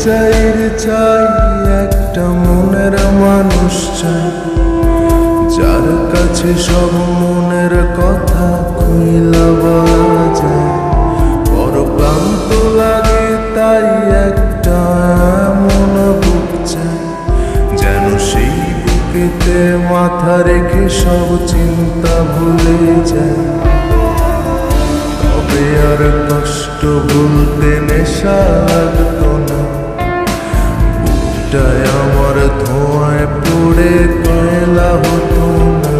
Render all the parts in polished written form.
চাই একটা মনের মানুষ চাই, যার কাছে সব মনের কথা খুইলা বলা যায়। বড় ক্লান্ত লাগে তাই একটা এমন বুক চাই, যেন সেই বুকেতে মাথা রেখে সব চিন্তা ভুলে যায়। তবে আর কষ্ট বলতে নেশা লাগতো না, বুকটায় আমার ধোঁয়ায় পড়ে কয়লা হতো না।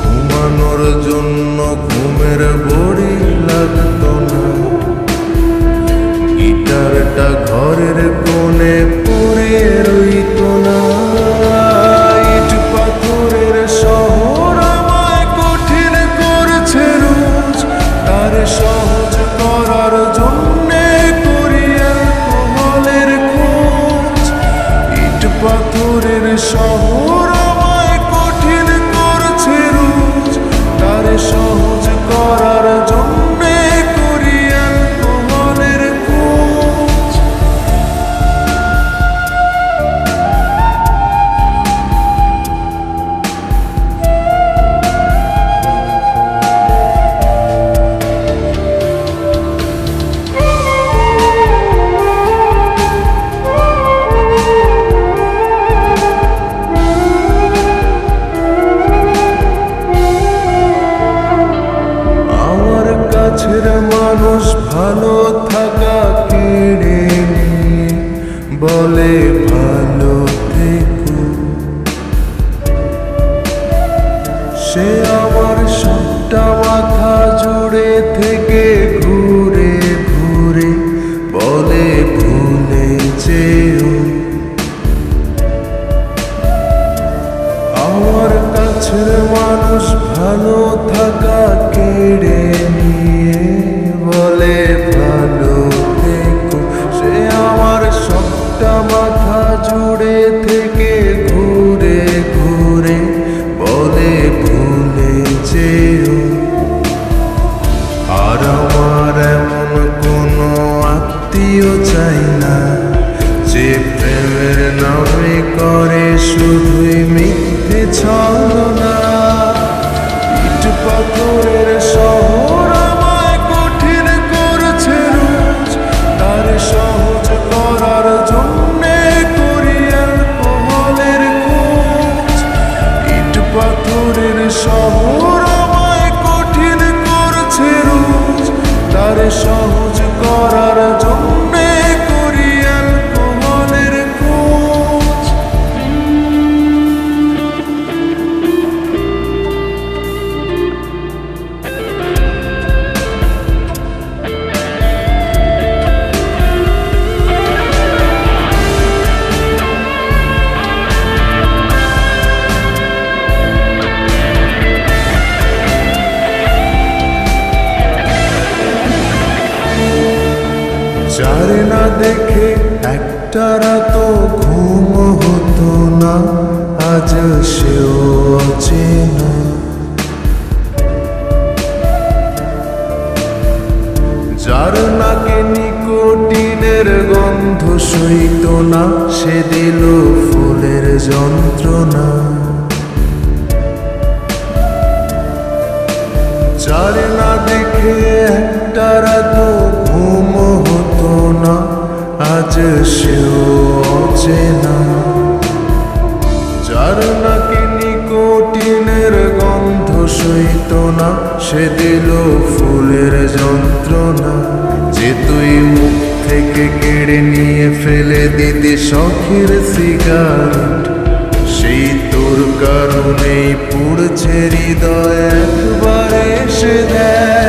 ঘুমানোর জন্য ঘুমের বড়ি লাগতো না, গিটারটা ঘরের কোণে পড়ে রইতো না। ইট পাথরের শহর আমায় কঠিন করছে রোজ, তার সহজ করার জন্যে করি অ্যালকোহলের খোঁজ। ইট পাথরের শহর আমায় কঠিন করছে রোজ, তার সহজ করার জন্যে করি অ্যালকোহলের খোঁজ। কাছের মানুষ ভালো থাকা কেড়ে নিয়ে বলে ভালো থেকো, সে আমার সবটা মাথা জুড়ে থেকে ঘুরে ঘুরে বলে ভুলে যেও। আমার কাছের মানুষ ভালো থাকা কেড়ে নিয়ে বলে ভালো থেকো, সে আমার সবটা মাথা জুড়ে থেকে ঘুরে ঘুরে বলে ভুলে যেও। আর আমার এমন কোনো আত্মীয় চাই না, যে প্রেমের নামে করে শুধুই মিথ্যে ছলনা। ইট পাথরের শহর আমায় কঠিন করছে রোজ, তার সহজ করার জন্যে করি অ্যালকোহলের খোঁজ। ইট পাথরের শহর আমায় কঠিন করছে রোজ, তার সহজ করার জন্যে করি অ্যালকোহলের খোঁজ। যারে না দেখে একটা রাতও ঘুম হতো না, আজ সেও অচেনা। যার নাকে নিকোটিনের গন্ধ সইত না, সে দিল ফুলের যন্ত্রণা। যার না দেখে একটা রাতও ঘুম হতো না, আজ সেও অচেনা। যার নাকি নিকোটিনের গন্ধ সইত না, সে দিল ফুলের যন্ত্রণা। যে তুই মুখ থেকে কেড়ে নিয়ে ফেলে দিতে শখের সিগারেট, সেই তোর কারণেই পুড়ছে হৃদয় একবার এসে দেয়।